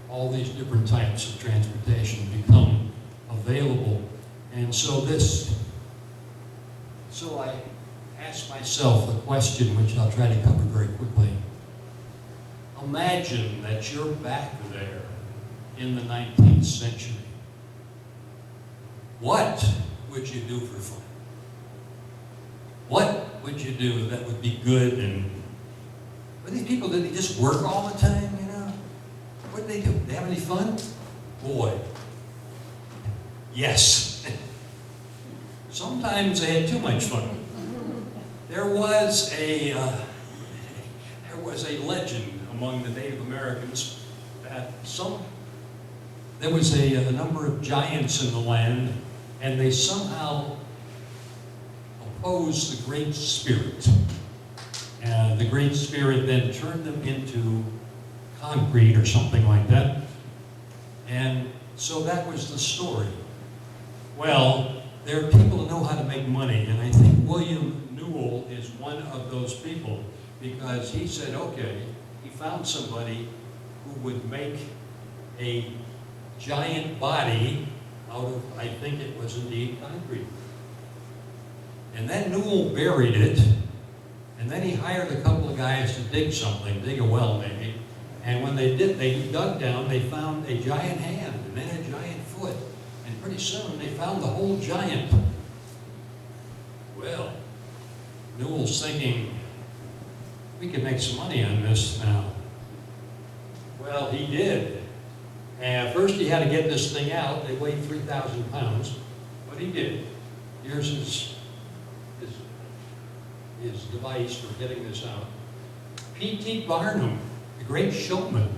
S1: All these different types of transportation become available. And so I asked myself a question, which I'll try to cover very quickly. Imagine that you're back there in the 19th century. What would you do for fun? What would you do that would be good? And what these people, did they just work all the time, you know? What did they do? Did they have any fun? Boy. Yes. Sometimes they had too much fun. There was a legend among the Native Americans that there was a number of giants in the land, and they somehow opposed the Great Spirit. And the Great Spirit then turned them into concrete or something like that. And so that was the story. Well, there are people who know how to make money, and I think William Newell is one of those people, because he said, okay, he found somebody who would make a giant body out of, I think it was indeed concrete. And then Newell buried it, and then he hired a couple of guys to dig a well maybe, and when they dug down, they found a giant hand, and then a giant foot, and pretty soon they found the whole giant. Well, Newell's thinking, we can make some money on this now. Well, he did. And first he had to get this thing out. They weighed 3,000 pounds, but he did. Here's his device for getting this out. P.T. Barnum, the great showman,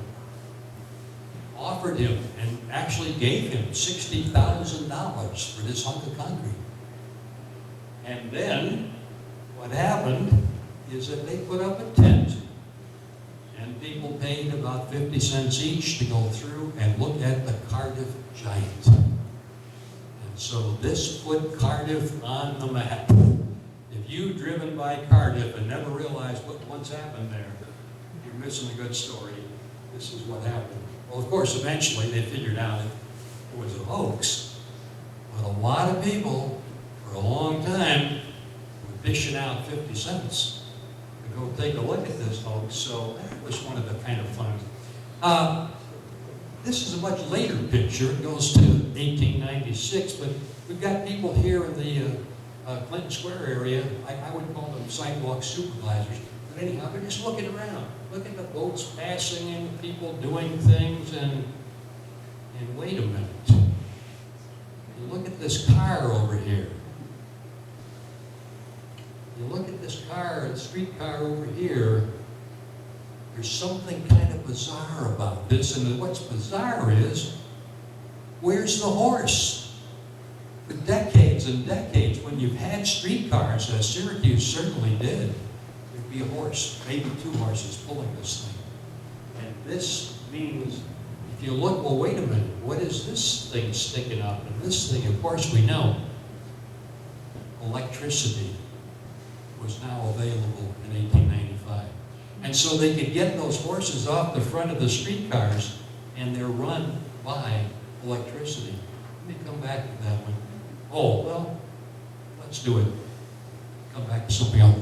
S1: offered him and actually gave him $60,000 for this hunk of concrete. And then what happened is that they put up a tent, and people paid about 50 cents each to go through and look at the Cardiff Giant. And so this put Cardiff on the map. If you've driven by Cardiff and never realized what once happened there, you're missing a good story. This is what happened. Well, of course, eventually they figured out it was a hoax, but a lot of people, for a long time, were dishing out 50 cents to go take a look at this hoax, so that was one of the kind of fun. This is a much later picture. It goes to 1896, but we've got people here in the Clinton Square area. I would call them sidewalk supervisors. But anyhow, they're just looking around. Look at the boats passing and people doing things, and wait a minute. You look at this car over here. You look at this car, the streetcar over here. There's something kind of bizarre about this, and what's bizarre is, where's the horse? For decades and decades, when you've had streetcars, as Syracuse certainly did, there'd be a horse, maybe 2 horses pulling this thing. And this means, if you look, well, wait a minute, what is this thing sticking up? And this thing, of course, we know, electricity was now available in 1895. And so they could get those horses off the front of the streetcars, and they're run by electricity. Let me come back to that one. Oh, well, let's do it. come back to something else.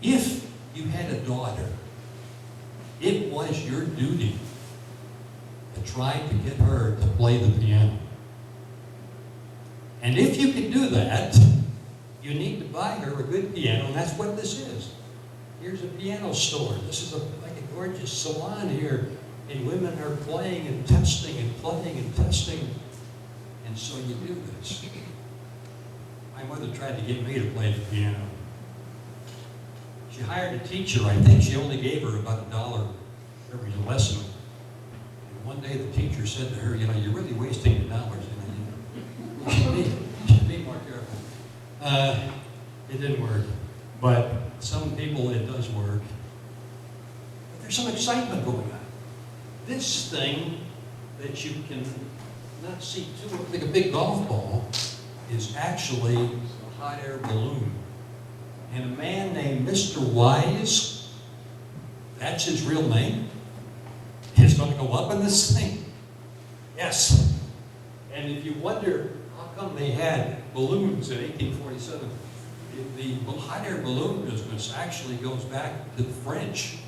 S1: If you had a daughter, it was your duty to try to get her to play the piano. And if you can do that, you need to buy her a good piano, and that's what this is. Here's a piano store. This is like a gorgeous salon here, and women are playing and testing and playing and testing. And so you do this. My mother tried to get me to play the piano. She hired a teacher. I think she only gave her about $1 every lesson. And one day the teacher said to her, you're really wasting your dollars. You should be more careful. It didn't work. But some people, it does work. But there's some excitement going on. This thing that you can not see too, like a big golf ball, is actually a hot air balloon. And a man named Mr. Wise, that's his real name, is going to go up in this thing. Yes. And if you wonder how come they had balloons in 1847, the hot air balloon business actually goes back to the French,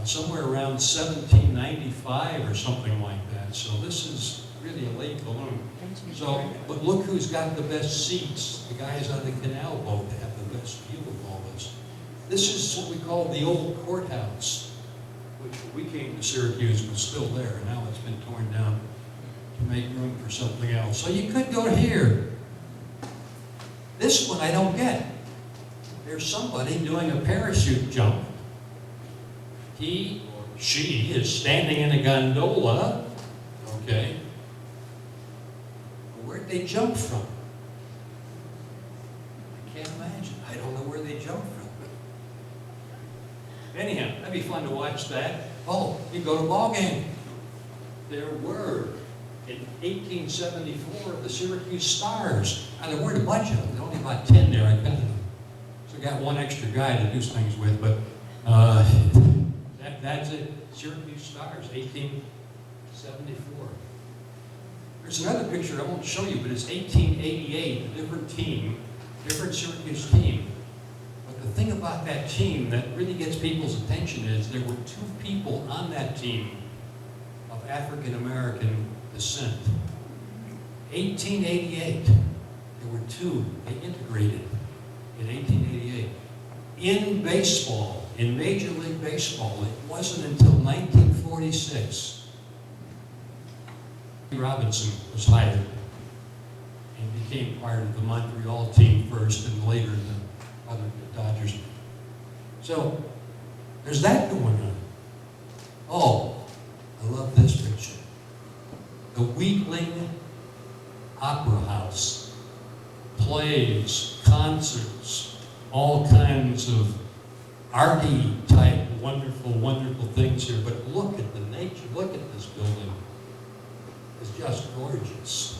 S1: somewhere around 1795 or something like that. So this is really a late balloon. So, but look who's got the best seats. The guys on the canal boat have the best view of all this. This is what we call the old courthouse, which when we came to Syracuse was still there. Now it's been torn down to make room for something else. So you could go here. This one I don't get. There's somebody doing a parachute jump. He or she is standing in a gondola. Okay. Where'd they jump from? I can't imagine. I don't know where they jumped from. Anyhow, that'd be fun to watch that. Oh, you go to a ball game. There were, in 1874, the Syracuse Stars. Now, there weren't a bunch of them. There were only about 10 there. I counted them. So I got one extra guy to do things with, but that's it. Syracuse Stars, 1874. There's another picture I won't show you, but it's 1888, a different team, different Syracuse team. But the thing about that team that really gets people's attention is there were 2 people on that team of African American descent. 1888, there were 2. They integrated in 1888. In baseball, in Major League Baseball, it wasn't until 1946 Robinson was hired and became part of the Montreal team first and later the other Dodgers. So there's that going on. Oh, I love this picture. The Wheatling Opera House. Plays, concerts, all kinds of arty type wonderful, wonderful things here. But look at the nature, look at this building. It's just gorgeous.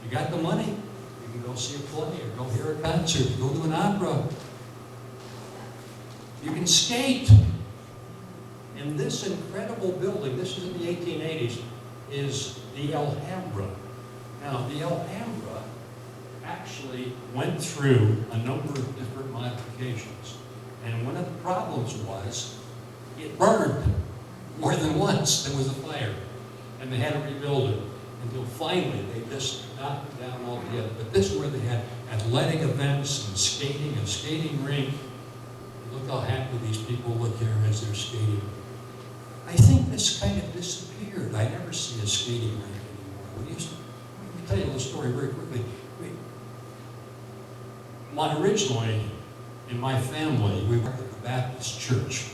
S1: You got the money, you can go see a play or go hear a concert, go to an opera. You can skate. And this incredible building, this is in the 1880s, is the Alhambra. Now, the Alhambra actually went through a number of different modifications. And one of the problems was it burned more than once. There was a fire. And they had to rebuild it until finally they just knocked it down altogether. But this is where they had athletic events and skating, a skating rink. Look how happy these people look here as they're skating. I think this kind of disappeared. I never see a skating rink anymore. Let me tell you a little story very quickly. Originally, in my family, we were at the Baptist church.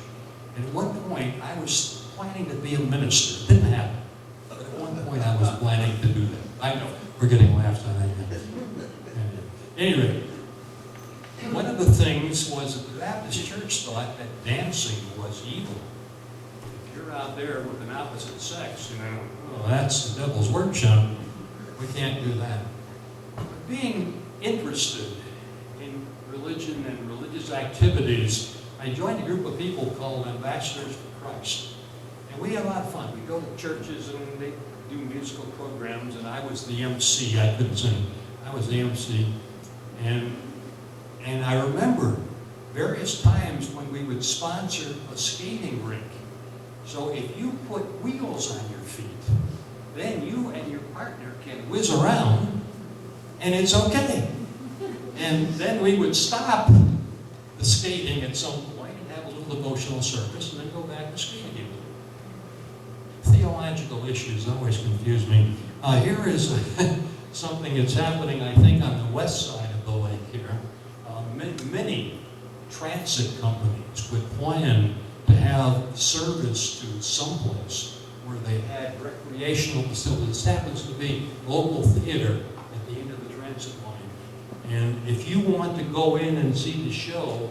S1: And at one point, I was planning to be a minister. It didn't happen. But at one point, I was planning to do that. I know, we're getting laughs on that. Anyway, one of the things was that the Baptist church thought that dancing was evil. If you're out there with an opposite sex, well, that's the devil's workshop. We can't do that. But being interested in religion and religious activities, I joined a group of people called Ambassadors for Christ. And we had a lot of fun. We go to churches and they do musical programs, and I was the MC. I couldn't sing. I was the MC. And And I remember various times when we would sponsor a skating rink. So if you put wheels on your feet, then you and your partner can whiz around, and it's okay. And then we would stop the skating at some point and have a little devotional service, and then go back to skating again. Theological issues always confuse me. Here is something that's happening, I think, on the west side of the lake here. Many transit companies would plan to have service to someplace where they had recreational facilities. This happens to be local theater at the end of the transit line. And if you want to go in and see the show,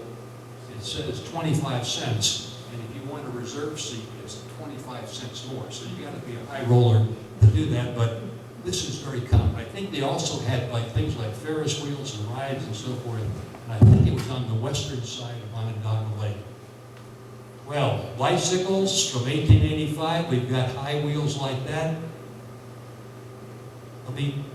S1: it says 25 cents. And if you want a reserve seat, it's 25 cents more. So you got to be a high roller to do that. But this is very common. I think they also had things like Ferris wheels and rides and so forth. And I think it was on the western side of Onondaga Lake. Well, bicycles from 1885, we've got high wheels like that. Let me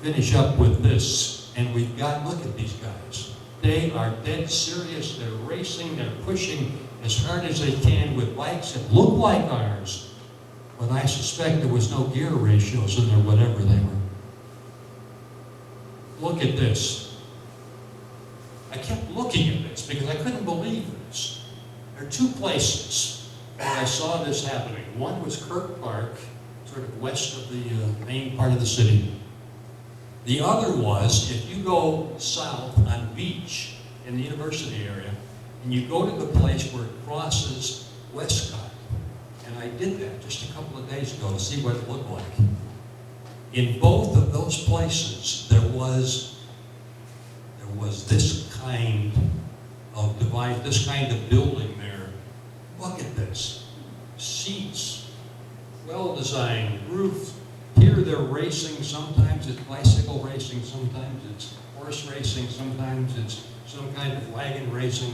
S1: finish up with this. And we've got, look at these guys. They are dead serious. They're racing, they're pushing as hard as they can with bikes that look like ours. But I suspect there was no gear ratios in there, whatever they were. Look at this. I kept looking at this because I couldn't believe this. There are two places where I saw this happening. One was Kirk Park, sort of west of the main part of the city. The other was, if you go south on Beach in the university area, and you go to the place where it crosses Westcott, and I did that just a couple of days ago to see what it looked like. In both of those places, there was this kind of device, this kind of building there. Look at this. Seats, well-designed, roof. Here they're racing. Sometimes it's bicycle racing, sometimes it's horse racing, sometimes it's some kind of wagon racing.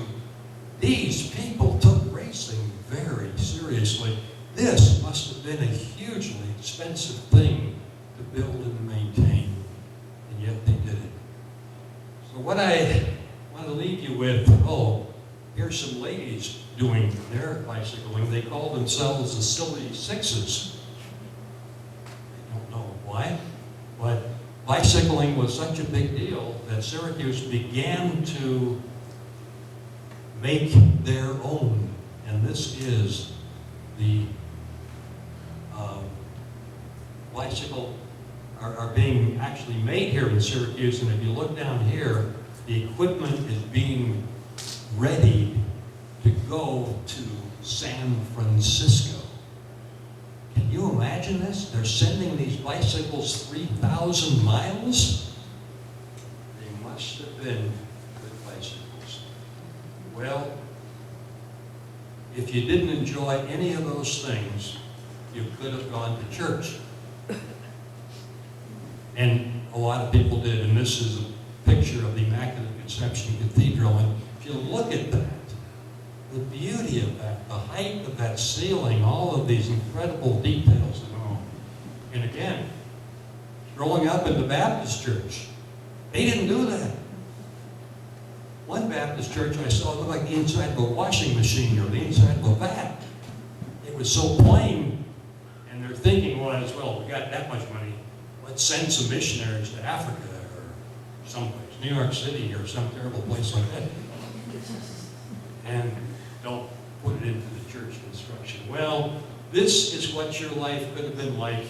S1: These people took racing very seriously. This must have been a hugely expensive thing to build and maintain, and yet they did it. So what I want to leave you with, here's some ladies doing their bicycling. They call themselves the Silly Sixes. I don't know why, but bicycling was such a big deal that Syracuse began to make their own. And this is the bicycle are being actually made here in Syracuse. And if you look down here, the equipment is being readied to go to San Francisco. Can you imagine this? They're sending these bicycles 3,000 miles? They must have been good bicycles. Well, if you didn't enjoy any of those things, you could have gone to church. And a lot of people did, and this is a picture of the Immaculate Conception Cathedral. And if you look at that, the beauty of that, the height of that ceiling, all of these incredible details and all. And again, growing up in the Baptist church, they didn't do that. One Baptist church I saw looked like the inside of a washing machine or the inside of a vat. It was so plain, and their thinking was, well, we got that much money, let's send some missionaries to Africa or someplace, New York City or some terrible place like that. And don't put it into the church construction. Well, this is what your life could have been like,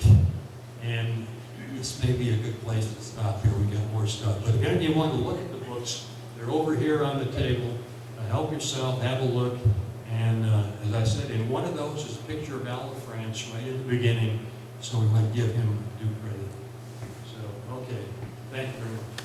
S1: and this may be a good place to stop here. We got more stuff. But if any of you want to look at the books, they're over here on the table. Help yourself, have a look. And as I said, in one of those is a picture of Al France right at the beginning, so we might give him due credit. So, okay, thank you very much.